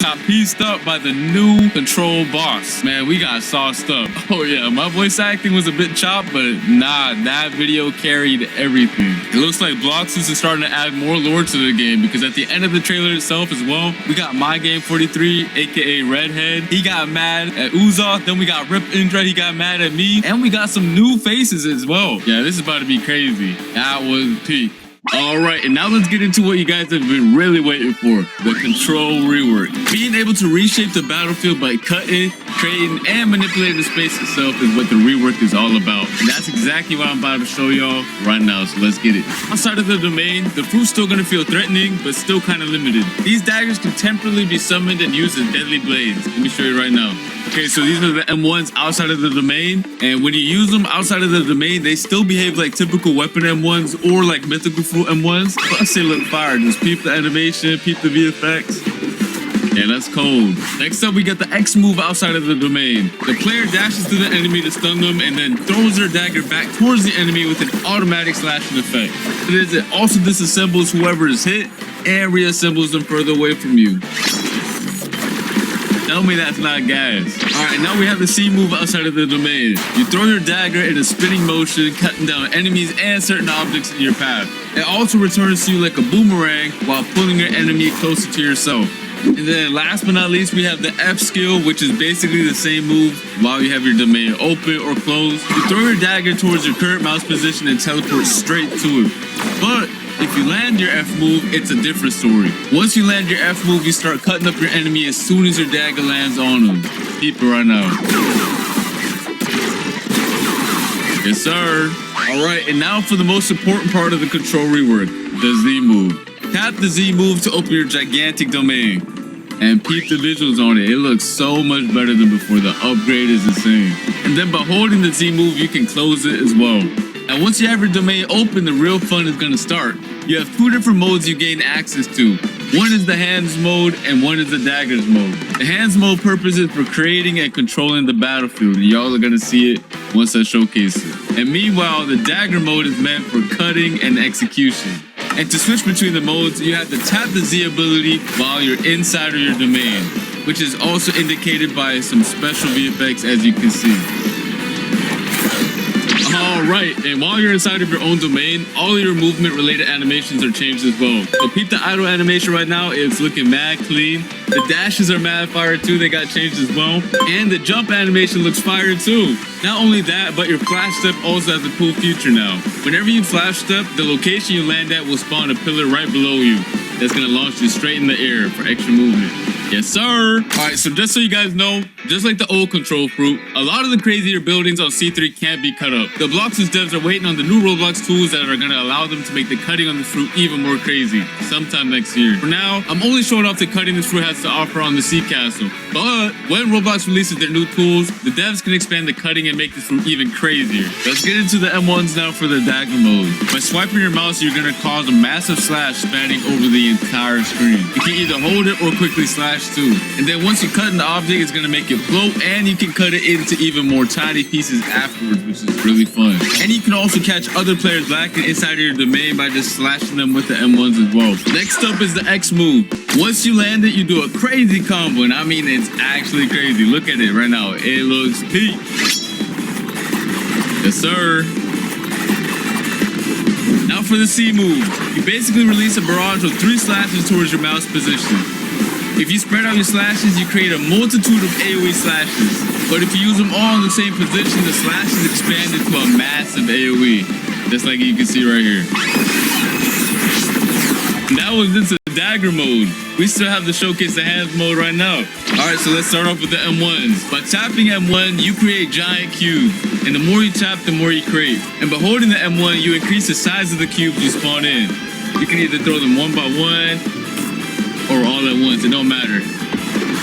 Got pieced up by the new control boss. Man, we got sauced up. Oh yeah, my voice acting was a bit chopped, but nah, that video carried everything. It looks like Bloxus is starting to add more lore to the game, because at the end of the trailer itself as well, we got My Game 43, aka Redhead. He got mad at Uzoth. Then we got Rip Indra. He got mad at me. And we got some new faces as well. Yeah, this is about to be crazy. That was peak. Alright, and now let's get into what you guys have been really waiting for, the control rework. Being able to reshape the battlefield by cutting, creating, and manipulating the space itself is what the rework is all about. And that's exactly what I'm about to show y'all right now, so let's get it. Outside of the domain, the fruit's still gonna feel threatening, but still kind of limited. These daggers can temporarily be summoned and used as deadly blades. Let me show you right now. Okay, so these are the M1s outside of the domain, and when you use them outside of the domain, they still behave like typical weapon M1s or like mythical fruit M1s. Plus they look fire. Just peep the animation, peep the VFX. Yeah, that's cold. Next up, we got the X move outside of the domain. The player dashes to the enemy to stun them and then throws their dagger back towards the enemy with an automatic slashing effect. It also disassembles whoever is hit and reassembles them further away from you. Tell me that's not gas. Alright, now we have the C move outside of the domain. You throw your dagger in a spinning motion, cutting down enemies and certain objects in your path. It also returns to you like a boomerang while pulling your enemy closer to yourself. And then last but not least, we have the F skill, which is basically the same move while you have your domain open or closed. You throw your dagger towards your current mouse position and teleport straight to it. But if you land your F move, it's a different story. Once you land your F move, you start cutting up your enemy as soon as your dagger lands on them. Keep it right now. Yes, sir. Alright, and now for the most important part of the control rework, the Z move. Tap the Z move to open your gigantic domain. And peep the visuals on it. It looks so much better than before. The upgrade is insane. And then by holding the Z move, you can close it as well. And once you have your domain open, the real fun is going to start. You have two different modes you gain access to. One is the hands mode and one is the daggers mode. The hands mode purpose is for creating and controlling the battlefield. And y'all are going to see it once I showcase it. And meanwhile, the dagger mode is meant for cutting and execution. And to switch between the modes, you have to tap the Z ability while you're inside of your domain, which is also indicated by some special VFX as you can see. Alright, and while you're inside of your own domain, all of your movement related animations are changed as well. So peep the idle animation right now, it's looking mad clean. The dashes are mad fire too, they got changed as well. And the jump animation looks fire too. Not only that, but your flash step also has a cool feature now. Whenever you flash step, the location you land at will spawn a pillar right below you. That's gonna launch you straight in the air for extra movement. Yes, sir. Alright, so just so you guys know, just like the old control fruit, a lot of the crazier buildings on C3 can't be cut up. The Bloxus devs are waiting on the new Roblox tools that are gonna allow them to make the cutting on the fruit even more crazy, sometime next year. For now, I'm only showing off the cutting this fruit has to offer on the Sea Castle. But when Roblox releases their new tools, the devs can expand the cutting and make this fruit even crazier. Let's get into the M1s now for the dagger mode. By swiping your mouse, you're gonna cause a massive slash spanning over the entire screen. You can either hold it or quickly slash too. And then once you cut an object, it's gonna make it float, and you can cut it into even more tiny pieces afterwards, which is really fun. And you can also catch other players lacking inside of your domain by just slashing them with the M1s as well. Next up is the X move. Once you land it, you do a crazy combo, and I mean it's actually crazy. Look at it right now. It looks peak. Yes, sir. Now for the C move. You basically release a barrage of 3 slashes towards your mouse position. If you spread out your slashes, you create a multitude of AoE slashes. But if you use them all in the same position, the slashes expand into a massive AoE. Just like you can see right here. And that was into the dagger mode. We still have to showcase the hands mode right now. Alright, so let's start off with the M1s. By tapping M1, you create giant cubes. And the more you tap, the more you create. And by holding the M1, you increase the size of the cubes you spawn in. You can either throw them one by one, or all at once, it don't matter.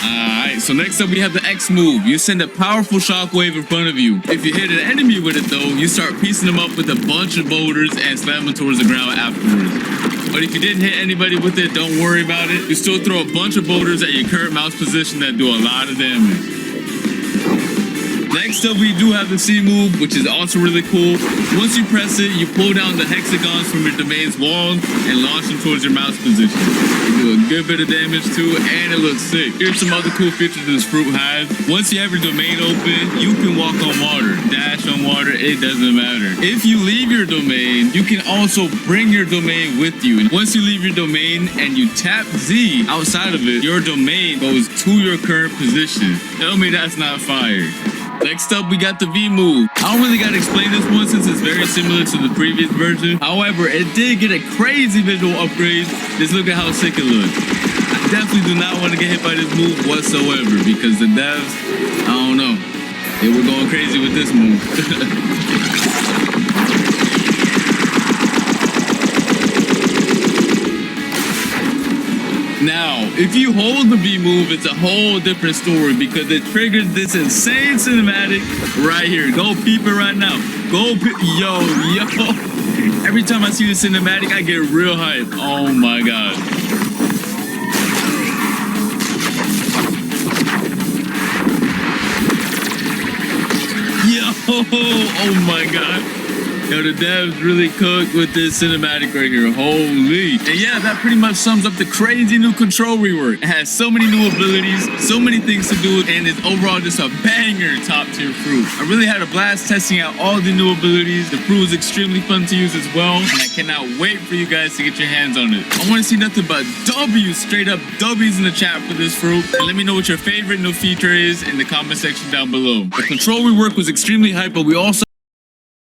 Alright, so next up we have the X move. You send a powerful shockwave in front of you. If you hit an enemy with it though, you start piecing them up with a bunch of boulders and slam them towards the ground afterwards. But if you didn't hit anybody with it, don't worry about it. You still throw a bunch of boulders at your current mouse position that do a lot of damage. Next up, we do have the C move, which is also really cool. Once you press it, you pull down the hexagons from your domain's wall and launch them towards your mouse position. You do a good bit of damage too, and it looks sick. Here's some other cool features this fruit has. Once you have your domain open, you can walk on water, dash on water, it doesn't matter. If you leave your domain, you can also bring your domain with you. And once you leave your domain and you tap Z outside of it, your domain goes to your current position. Tell me that's not fire. Next up, we got the V move. I don't really gotta explain this one since it's very similar to the previous version. However, it did get a crazy visual upgrade. Just look at how sick it looks. I definitely do not want to get hit by this move whatsoever because the devs, I don't know, they were going crazy with this move. Now, if you hold the B move, it's a whole different story because it triggers this insane cinematic right here. Go peep it right now. Go peep. Yo. Every time I see the cinematic, I get real hype. Oh my God. Yo, oh my God. Yo, the devs really cooked with this cinematic right here. Holy. And yeah, that pretty much sums up the crazy new control rework. It has so many new abilities, so many things to do, and it's overall just a banger top tier fruit. I really had a blast testing out all the new abilities. The fruit was extremely fun to use as well, and I cannot wait for you guys to get your hands on it. I want to see nothing but W's, straight up W's in the chat for this fruit. And let me know what your favorite new feature is in the comment section down below. The control rework was extremely hype, but we also